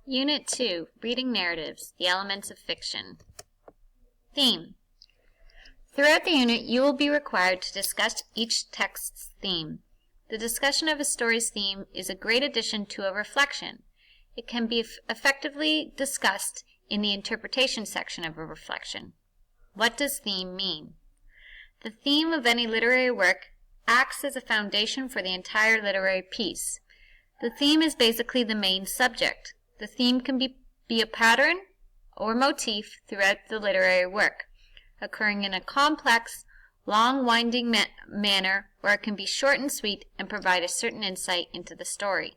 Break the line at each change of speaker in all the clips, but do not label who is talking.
Unit 2, Reading Narratives, The Elements of Fiction. Theme. Throughout the unit, you will be required to discuss each text's theme. The discussion of a story's theme is a great addition to a reflection. It can be effectively discussed in the interpretation section of a reflection. What does theme mean? The theme of any literary work acts as a foundation for the entire literary piece. The theme is basically the main subject. The theme can be a pattern or motif throughout the literary work, occurring in a complex, long, winding manner, or it can be short and sweet and provide a certain insight into the story.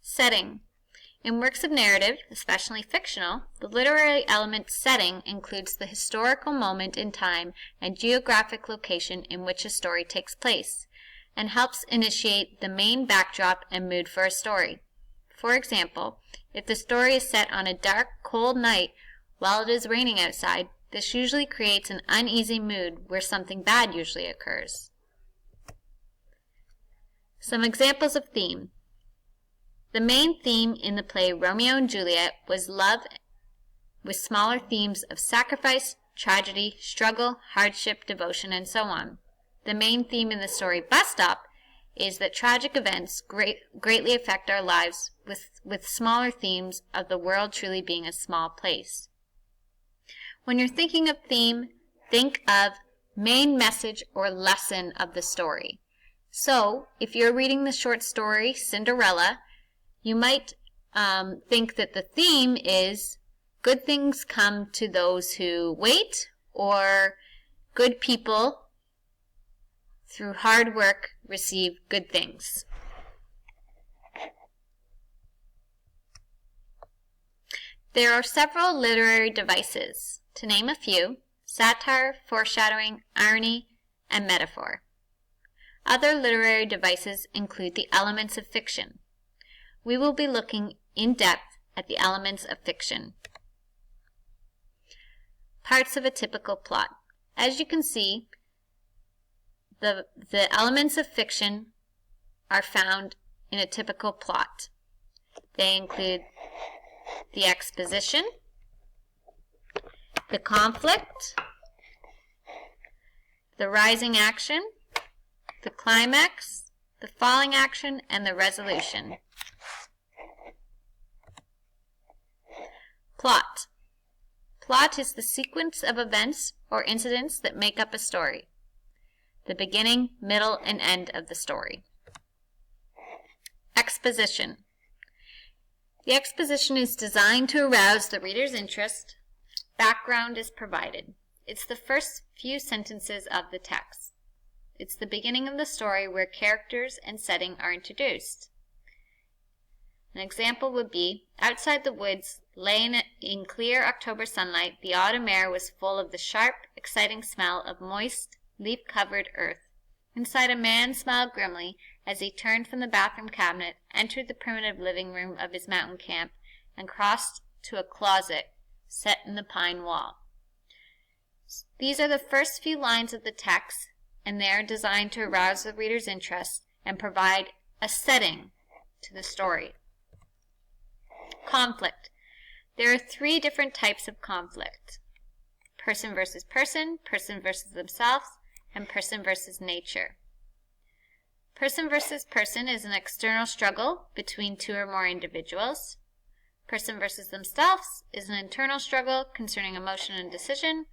Setting. In works of narrative, especially fictional, the literary element setting includes the historical moment in time and geographic location in which a story takes place, and helps initiate the main backdrop and mood for a story. For example, if the story is set on a dark, cold night while it is raining outside, this usually creates an uneasy mood where something bad usually occurs. Some examples of theme. The main theme in the play Romeo and Juliet was love, with smaller themes of sacrifice, tragedy, struggle, hardship, devotion, and so on. The main theme in the story Bus Stop is that tragic events greatly affect our lives, with smaller themes of the world truly being a small place. When you're thinking of theme, think of main message or lesson of the story. So, if you're reading the short story Cinderella, you might think that the theme is good things come to those who wait, or good people through hard work receive good things. There are several literary devices. To name a few: satire, foreshadowing, irony, and metaphor. Other literary devices include the elements of fiction. We will be looking in depth at the elements of fiction. Parts of a typical plot. As you can see, the elements of fiction are found in a typical plot. They include the exposition, the conflict, the rising action, the climax, the falling action, and the resolution. Plot. Plot is the sequence of events or incidents that make up a story. The beginning, middle, and end of the story. Exposition. The exposition is designed to arouse the reader's interest. Background is provided. It's the first few sentences of the text. It's the beginning of the story where characters and setting are introduced. An example would be, outside the woods, lay in clear October sunlight, the autumn air was full of the sharp, exciting smell of moist, leaf-covered earth. Inside, a man smiled grimly as he turned from the bathroom cabinet, entered the primitive living room of his mountain camp, and crossed to a closet set in the pine wall. These are the first few lines of the text, and they are designed to arouse the reader's interest and provide a setting to the story. Conflict. There are three different types of conflict: person versus person, person versus themselves, and person versus nature. Person versus person is an external struggle between two or more individuals. Person versus themselves is an internal struggle concerning emotion and decision.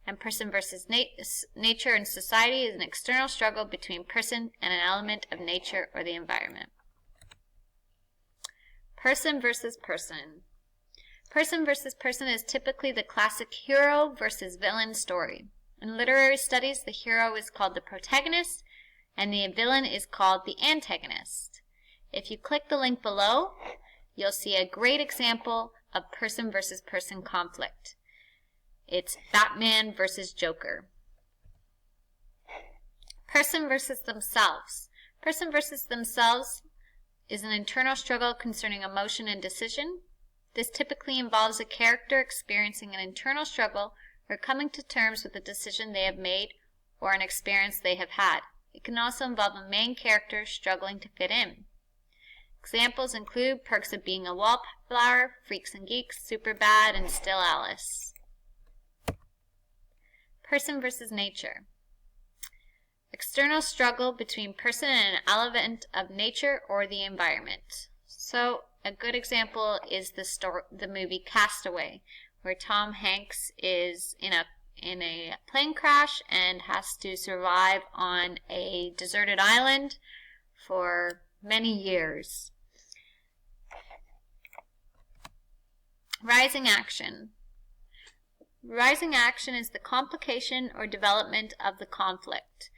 And person versus nature and society is an external struggle between person and an element of nature or the environment. Person versus person. Person versus person is typically the classic hero versus villain story. In literary studies, the hero is called the protagonist, and the villain is called the antagonist. If you click the link below, you'll see a great example of person versus person conflict. It's Batman versus Joker. Person versus themselves. Person versus themselves is an internal struggle concerning emotion and decision. This typically involves a character experiencing an internal struggle or coming to terms with a decision they have made or an experience they have had. It can also involve a main character struggling to fit in. Examples include Perks of Being a Wallflower, Freaks and Geeks, Superbad, and Still Alice. Person versus nature. External struggle between person and an element of nature or the environment. So a good example is the movie Castaway, where Tom Hanks is in a plane crash and has to survive on a deserted island for many years. Rising action. Rising action is the complication or development of the conflict.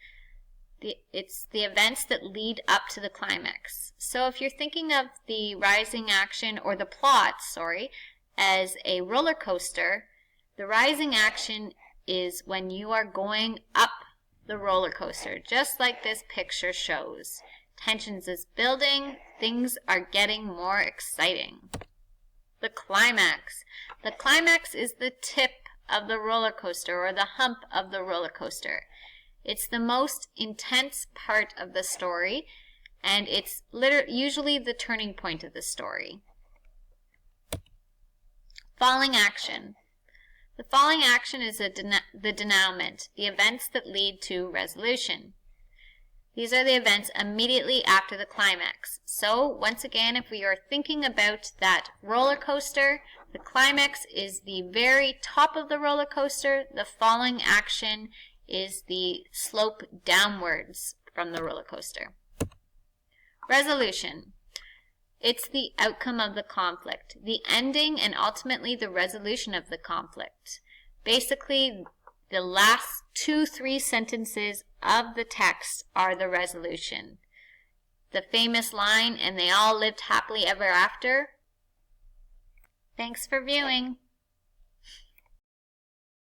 It's the events that lead up to the climax. So if you're thinking of the rising action or the plot, as a roller coaster, the rising action is when you are going up the roller coaster, just like this picture shows. Tensions is building, things are getting more exciting. The climax. The climax is the tip of the roller coaster or the hump of the roller coaster. It's the most intense part of the story, and it's usually the turning point of the story. Falling action. The falling action is the denouement, the events that lead to resolution. These are the events immediately after the climax. So, once again, if we are thinking about that roller coaster, the climax is the very top of the roller coaster. The falling action is the slope downwards from the roller coaster. Resolution. It's the outcome of the conflict, the ending and ultimately the resolution of the conflict. Basically, the last 2-3 sentences of the text are the resolution. The famous line, "And they all lived happily ever after." Thanks for viewing.